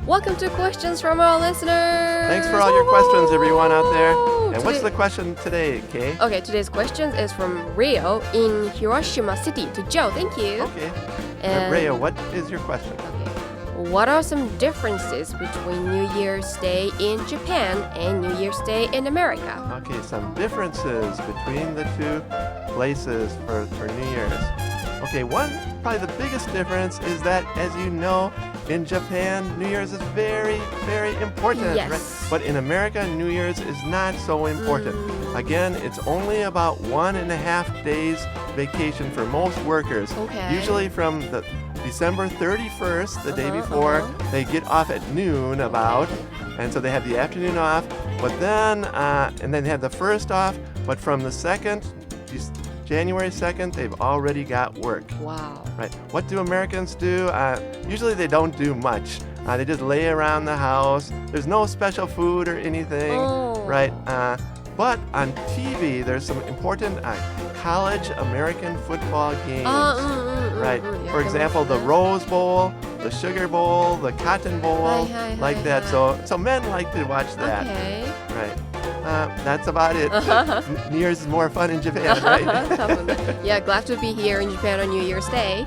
Welcome to questions from our listeners. Thanks for all your questions, everyone out there. And what's the question today, Kei? Okay, today's question is from Rio in Hiroshima City to Joe. Thank you. Okay. Rio, what is your question? Okay. What are some differences between New Year's Day in Japan and New Year's Day in America? Okay, some differences between the two places for New Year's. Okay, probably the biggest difference is that, as you know, in Japan, New Year's is very, very important. Yes. Right? But in America, New Year's is not so important. Again, it's only about 1.5 days vacation for most workers. Okay. Usually from the December 31st, the day before, they get off at noon about, and so they have the afternoon off. But then, and then they have the first off. But from the January 2nd, they've already got work. Wow. Right. What do Americans do? Usually they don't do much. They just lay around the house. There's no special food or anything. Right. But on TV, there's some important college American football games. Right. For example, the Rose Bowl, the Sugar Bowl, the Cotton Bowl, like that. So men like to watch that. Okay. Right. That's about it. New Year's is more fun in Japan, right? Yeah, glad to be here in Japan on New Year's Day.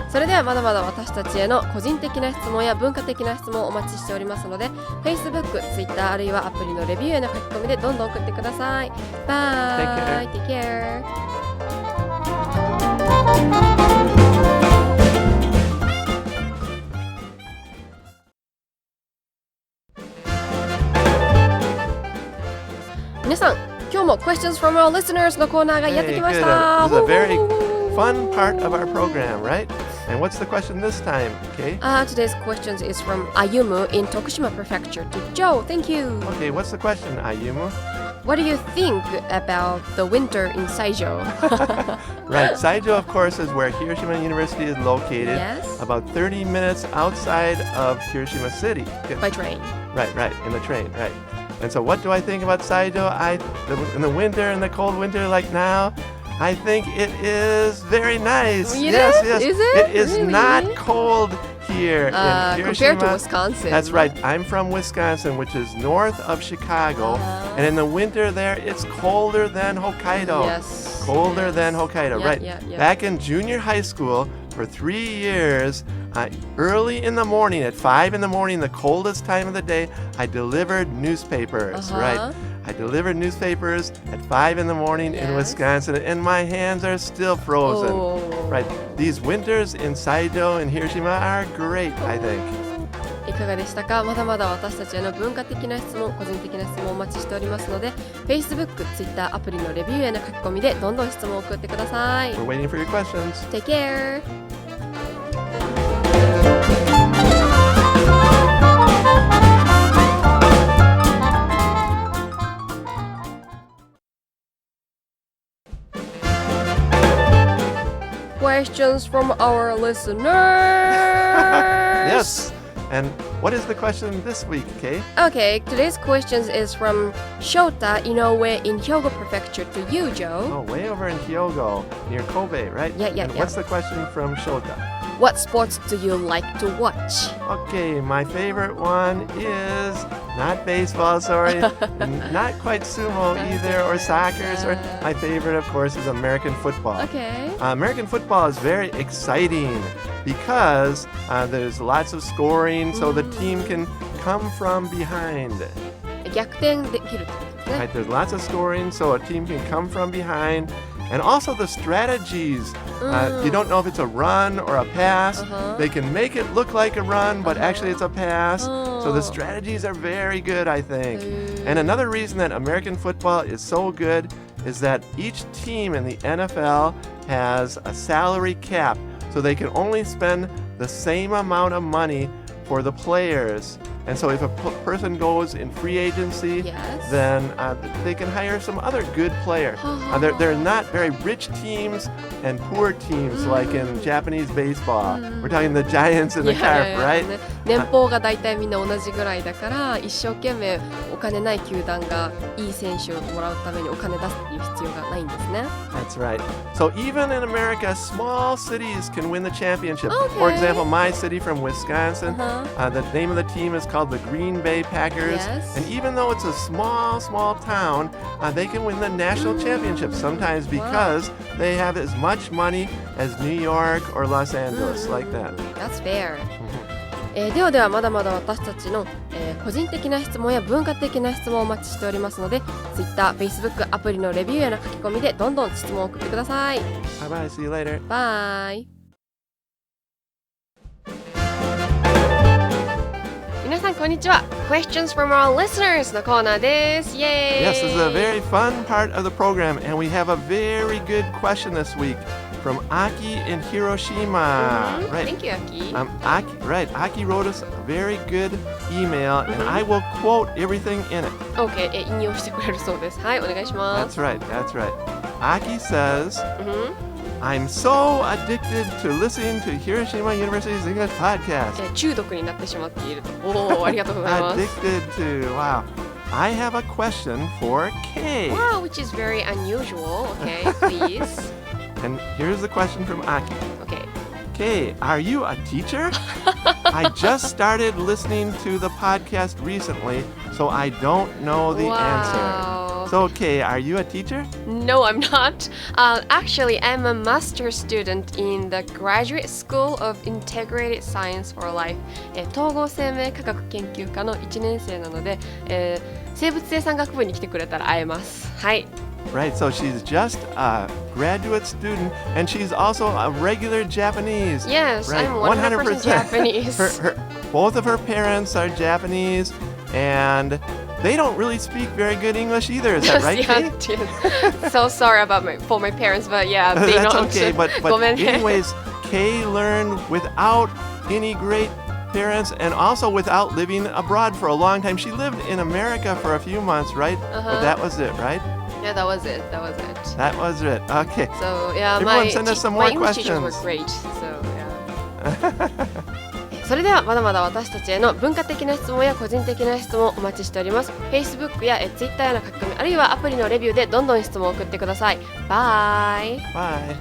それではまだまだ私たちへの個人的な質問や文化的な質問をお待ちしておりますので Facebook、Twitter あるいはアプリのレビューへの書き込みでどんどん送ってください。Bye! Take care!皆さん、今日も Questions from our listeners のコーナーがやってきました。This is a very fun part of our program, right? And what's the question this time, Kei? Today's question is from Ayumu in Tokushima Prefecture to Joe. Thank you. Okay, what's the question, Ayumu? What do you think about the winter in Saijo? Right, Saijo, of course, is where Hiroshima University is located. Yes. About 30 minutes outside of Hiroshima City. By train. Right, in the train, right. And so what do I think about Saijo? In the winter, in the cold winter like now, I think it is very nice. Yes. Is it? It is really? Not cold here in Hiroshima. Compared to Wisconsin. That's right. I'm from Wisconsin, which is north of Chicago. And in the winter there, it's colder than Hokkaido. Yes. Colder than Hokkaido, right. Yeah. Back in junior high school, for 3 years, early in the morning, at 5 in the morning, the coldest time of the day, I delivered newspapers, right? I delivered newspapers at 5 in the morning in Wisconsin, and my hands are still frozen, right? These winters in Saijo and Hiroshima are great, I think. いかがでしたか？まだまだ私たちへの文化的な質問、個人的な質問をお待ちしておりますので Facebook、Twitter アプリのレビューへの書き込みでどんどん質問を送ってください。 We're waiting for your questions. Take care! Questions from our listeners. Yes. And what is the question this week, Kei? Okay, today's question is from Shota Inoue in Hyogo Prefecture to you, Joe. Oh, way over in Hyogo, near Kobe, right? Yeah. What's the question from Shota? What sports do you like to watch? Okay, my favorite one is not baseball, sorry, not quite sumo either, or soccer. My favorite, of course, is American football. Okay. American football is very exciting because there's lots of scoring, so the team can come from behind. 逆転できるってことですね。 Right, there's lots of scoring, so a team can come from behind. And also the strategies. You don't know if it's a run or a pass. They can make it look like a run, but actually it's a pass. So the strategies are very good, I think. And another reason that American football is so good is that each team in the NFL has a salary cap. So they can only spend the same amount of money for the players. And so if a person goes in free agency, Yes. then they can hire some other good player. They're not very rich teams and poor teams like in Japanese baseball. We're talking the Giants and the Carp, right? 年俸が大体みんな同じぐらいだから一生懸命お金ない球団がいい選手をもらうためにお金出すっていう必要がないんですね。That's right. So even in America, small cities can win the championship. Okay. For example, my city from Wisconsin, the name of the team is called the Green Bay Packers. Yes. And even though it's a small town, they can win the national championship sometimes because they have as much money as New York or Los Angeles, like that. That's fair. ではまだまだ私たちの、個人的な質問や文化的な質問をお待ちしておりますので Twitter、Facebook、アプリのレビューやの書き込みでどんどん質問を送ってください。 Bye bye, see you later. Bye. 皆さんこんにちは。 Questions from our listeners のコーナーです。イエーイ。 Yes, this is a very fun part of the program, and we have a very good question this week from Aki in Hiroshima. Right. Thank you, Aki. Aki wrote us a very good email, and I will quote everything in it. OK、引用してくれるそうです。はい、お願いします。 That's right. Aki says, I'm so addicted to listening to Hiroshima University's English podcast. 中毒になってしまっていると。おー、ありがとうございます。Addicted to, wow. I have a question for Kei. Wow, which is very unusual. OK, please. And here's the question from Aki. OK. Kei, are you a teacher? I just started listening to the podcast recently, so I don't know the answer. So, Kei, are you a teacher? No, I'm not. Actually, I'm a master student in the Graduate School of Integrated Science for Life. 統合生命科学研究科の1年生なので、生物生産学部に来てくれたら会えます。はい。Right, so she's just a graduate student, and she's also a regular Japanese. Yes, right? I'm 100% Japanese. Both of her parents are Japanese, and they don't really speak very good English either. Is that right, Kei? So sorry about for my parents, but yeah, they That's don't. okay, but anyways, Kei learned without any great parents and also without living abroad for a long time. She lived in America for a few months, right? But that was it, right? Yeah, that was it. That was it. Okay. So yeah, Everyone send us some more my English teachers questions. were great. So yeah. それではまだまだ私たちへの文化的な質問や個人的な質問をお待ちしております。Facebook やTwitter への書き込み、あるいはアプリのレビューでどんどん質問を送ってください。バイ。Bye.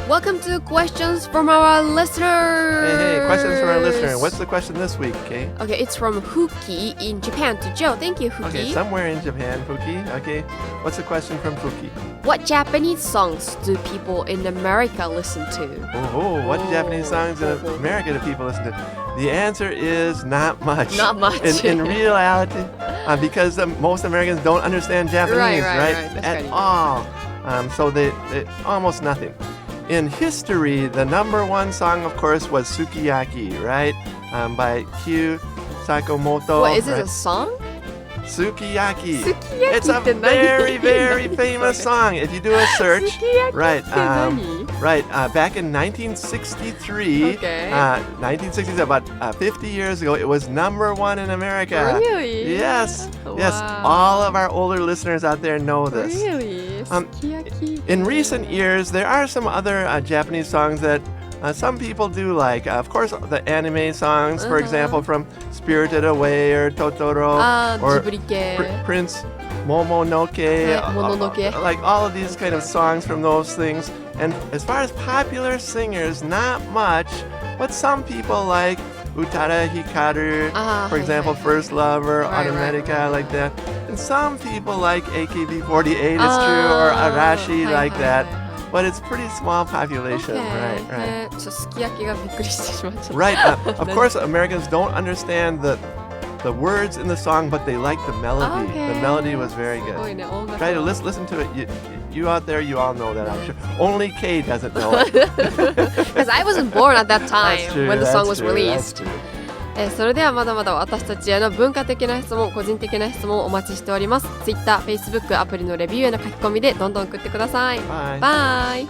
Welcome to questions from our listeners. Hey, questions from our listener. What's the question this week, Kei? Okay, it's from Fuki in Japan to Joe. Thank you, Fuki. Okay, somewhere in Japan, Fuki. Okay, what's the question from Fuki? What Japanese songs do people in America listen to? What Japanese songs in America do people listen to? The answer is not much. Not much. In reality, because most Americans don't understand Japanese, right? At all. So they almost nothing. In history, the number one song, of course, was Sukiyaki, right? By Kei Sakamoto. What, is it a song? Sukiyaki. Sukiyaki It's a very, very famous song. If you do a search, right? Back in 1963, 1960s, about 50 years ago, it was number one in America. Really? Yes. Wow. Yes. All of our older listeners out there know this. Really? Sukiyaki. In recent years, there are some other Japanese songs that some people do like. Of course, the anime songs, for example, from Spirited Away or Totoro or Prince Momonoke, like all of these kind of songs from those things. And as far as popular singers, not much, but some people like Utada Hikaru, for example, First Love or Automatica, like that. And some people like AKB48, it's true, or Arashi, like that. But it's pretty small population, right? Right. Of course, Americans don't understand the words in the song, but they like the melody. The melody was very good. Try to listen to it. You out there, you all know that, I'm sure. Only Kei doesn't know it. Because I wasn't born at that time when the song was released. それではまだまだ私たちへの文化的な質問、個人的な質問をお待ちしております。Twitter、Facebook、アプリのレビューへの書き込みでどんどん送ってください。バイ。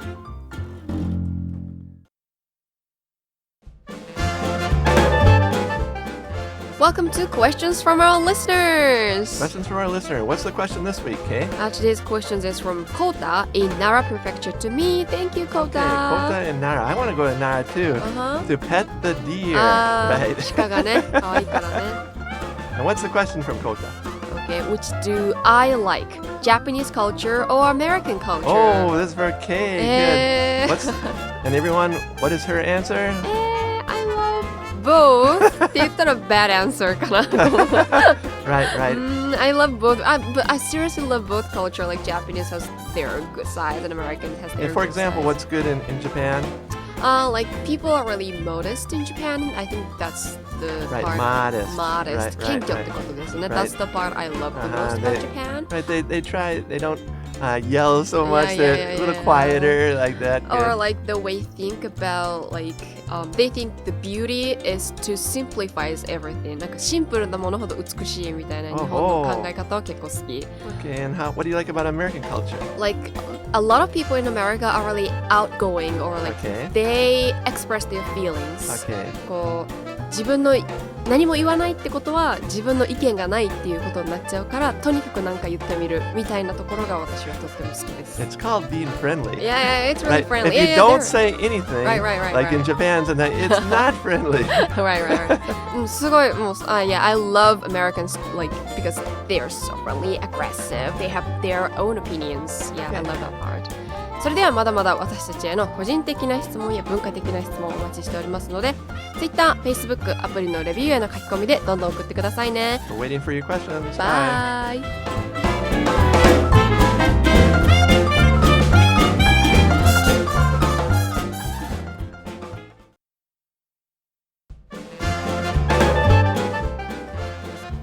Welcome to questions from our listeners. Questions from our listener. What's the question this week, Kei? Today's question is from Kota in Nara Prefecture to me. Thank you, Kota. Okay, Kota in Nara. I want to go to Nara too. To pet the deer. Right. 鹿がね、可愛いからね。And what's the question from Kota? Okay, which do I like? Japanese culture or American culture? Oh, this is for Kei. Good. And everyone, what is her answer? I love both. って言ったら bad answer かな。Right. I love both. But I seriously love both culture. Like Japanese has their good side and American has their For good example, side. what's good in Japan? Like people are really modest in Japan. I think that's the part. Modest. Modest. 謙虚ってことですね。That's the part I love the most about Japan. Right, they don't yell so much. They're a little quieter like that. Or like the way they think about they think the beauty is to simplify everything. なんかシンプルなものほど美しいみたいな日本の考え方は結構好き。Okay, and what do you like about American culture? Like a lot of people in America are really outgoing or like they express their feelings. Okay. こう自分の何も言わないってことは自分の意見がないっていうことになっちゃうからとにかく何か言ってみるみたいなところが私はとっても好きです。It's called being friendly. Yeah, it's really friendly. If you don't say anything, right, like in Japan, it's not friendly. Right. すごいもうyeah, I love Americans like because they are so really aggressive. They have their own opinions. Yeah, I love that part. それではまだまだ私たちへの個人的な質問や文化的な質問をお待ちしておりますので Twitter、Facebook、アプリのレビューへの書き込みでどんどん送ってくださいね。We're waiting for your questions. Bye.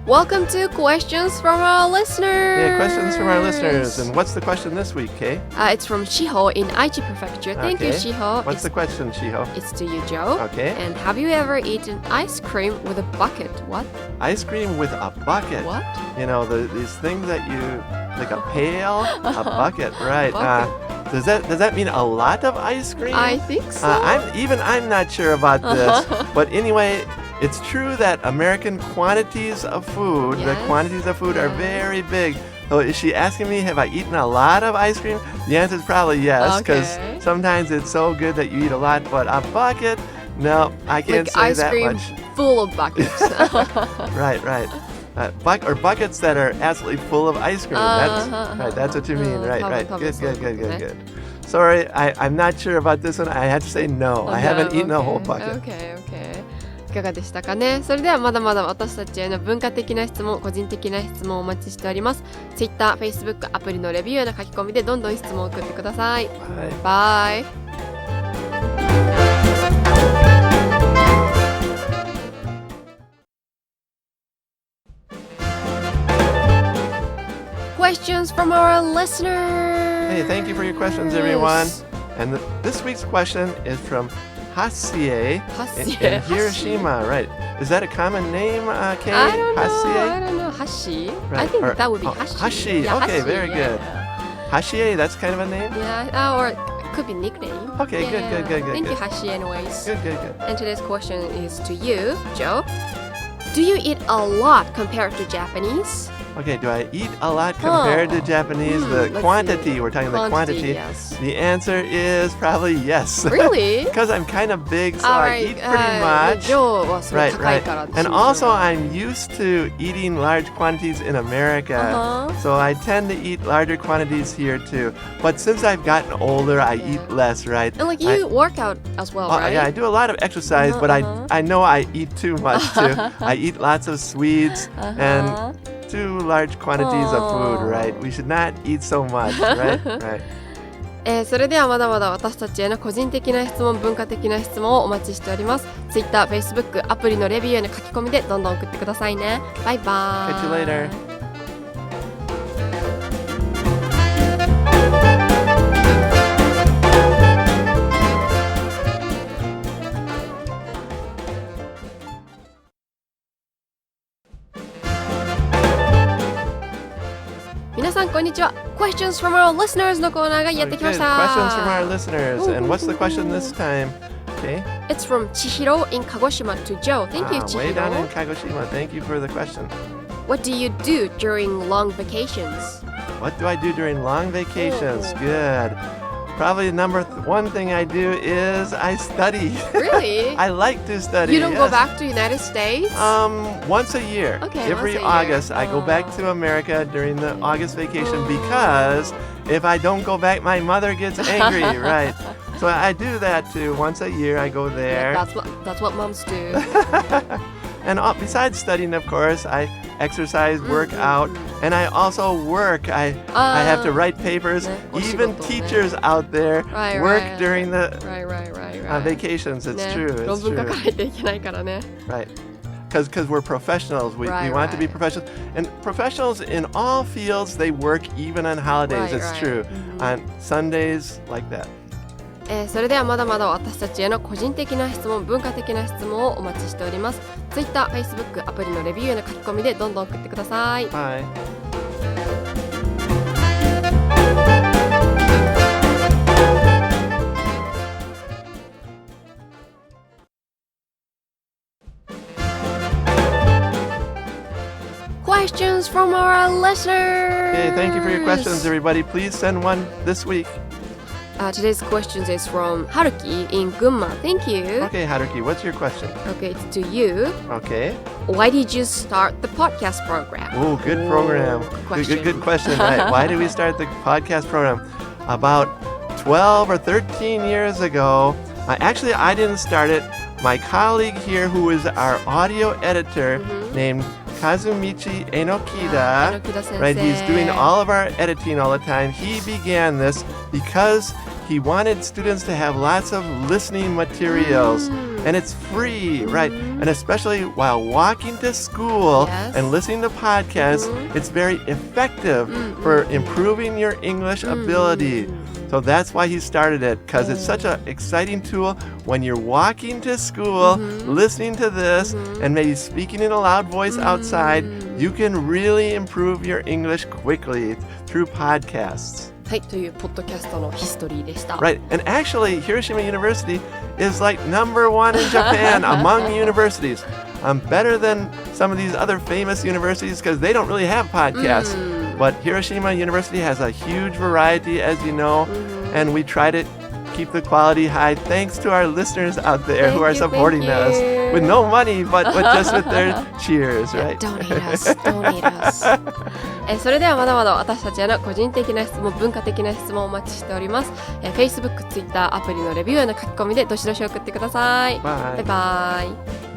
Welcome to questions from our listeners. Yeah, questions from our listeners. And what's the question this week, Kei? It's from Shiho in Aichi Prefecture. Thank you, Shiho. What's the question, Shiho? It's to you, Joe. Okay. And have you ever eaten ice cream with a bucket? What? Ice cream with a bucket. What? You know, these things that you, like a pail, a bucket, right? Does that mean a lot of ice cream? I think so. I'm not sure about this. But anyway, it's true that American quantities of food, the quantities of food are very big. So is she asking me, have I eaten a lot of ice cream? The answer is probably yes, because sometimes it's so good that you eat a lot. But a bucket, no, I can't say that much. Ice cream full of buckets. Right. Or buckets that are absolutely full of ice cream. That's what you mean. Right. Good. Sorry, I'm not sure about this one. I had to say no. I haven't eaten a whole bucket. Okay. いかがでしたかね。それではまだまだ私たちへの文化的な質問、個人的な質問をお待ちしております。Twitter、Facebook、アプリのレビューへの書き込みでどんどん質問を送ってください。Bye. Questions from our listeners. Hey, thank you for your questions, everyone. And this week's question is from Hasie in Hiroshima, right? Is that a common name, Kei? I don't know. Hashi? Right. I think that would be Hashi. Hashi. Yeah, okay, Hashi, very good. Hashi, that's kind of a name? Yeah, or it could be nickname. Okay, good. Thank you, Hashi, anyways. Good. And today's question is to you, Joe. Do you eat a lot compared to Japanese? Okay, do I eat a lot compared to Japanese? The quantity, we're talking the quantity. Yes. The answer is probably yes. Really? Because I'm kind of big, so I eat pretty much. Right. And also, I'm used to eating large quantities in America. So I tend to eat larger quantities here too. But since I've gotten older, I eat less, right? And like you work out as well, right? Yeah, I do a lot of exercise, but I know I eat too much too. I eat lots of sweets and too large quantities of food, right? We should not eat so much, right? それではまだまだ私たちへの個人的な質問、文化的な質問をお待ちしております。Twitter、Facebook、アプリのレビューへの書き込みでどんどん送ってくださいね。バイバイ。Catch you later. 皆さんこんにちは。Questions from our listeners のコーナーがやってきました。Questions from our listeners. And what's the question this time? Okay. It's from Chihiro in Kagoshima to Joe. Thank you, Chihiro. Way down in Kagoshima. Thank you for the question. What do you do during long vacations? What do I do during long vacations? Good. Probably number one thing I do is I study. Really? I like to study. You don't go back to United States? Once a year. Okay, Every once a August, year. I go back to America during the August vacation because if I don't go back, my mother gets angry, right? So I do that too. Once a year, I go there. Yeah, that's what moms do. And besides studying, of course, I exercise, work out, and I also work. I have to write papers. Even teachers out there work during the vacations. It's true. It's 論文書か true. ないといけないからね。 Right. Because we're professionals. We want to be professionals. And professionals in all fields, they work even on holidays. It's true. On Sundays, like that. それではまだまだ私たちへの個人的な質問、文化的な質問をお待ちしております。Twitter、Facebook、アプリのレビューへの書き込みでどんどん送ってください。Bye. Questions from our listeners. Hey, thank you for your questions, everybody. Please send one this week. Today's question is from Haruki in Gunma. Thank you. Okay, Haruki, what's your question? Okay, it's to you. Okay. Why did you start the podcast program? Oh, good program. Good question. Right. Why did we start the podcast program? About 12 or 13 years ago. Actually, I didn't start it. My colleague here, who is our audio editor, named Kazumichi Enokida, right? He's doing all of our editing all the time. He began this because he wanted students to have lots of listening materials. And it's free, right? And especially while walking to school and listening to podcasts, it's very effective for improving your English ability. So that's why he started it, because it's such an exciting tool when you're walking to school, listening to this, and maybe speaking in a loud voice outside. You can really improve your English quickly through podcasts. はい、というポッドキャストのヒストリーでした。 Right, and actually, Hiroshima University is like number one in Japan among universities. Better than some of these other famous universities because they don't really have podcasts. But Hiroshima University has a huge variety, as you know, and we try to keep the quality high thanks to our listeners out there who are supporting us with no money, but just with their cheers, right? Donate us, donate us. それではまだまだ私たちへの個人的な質問、文化的な質問をお待ちしております。Facebook、Twitter、アプリのレビューへの書き込みでどしどし送ってください。Bye. バイバイ。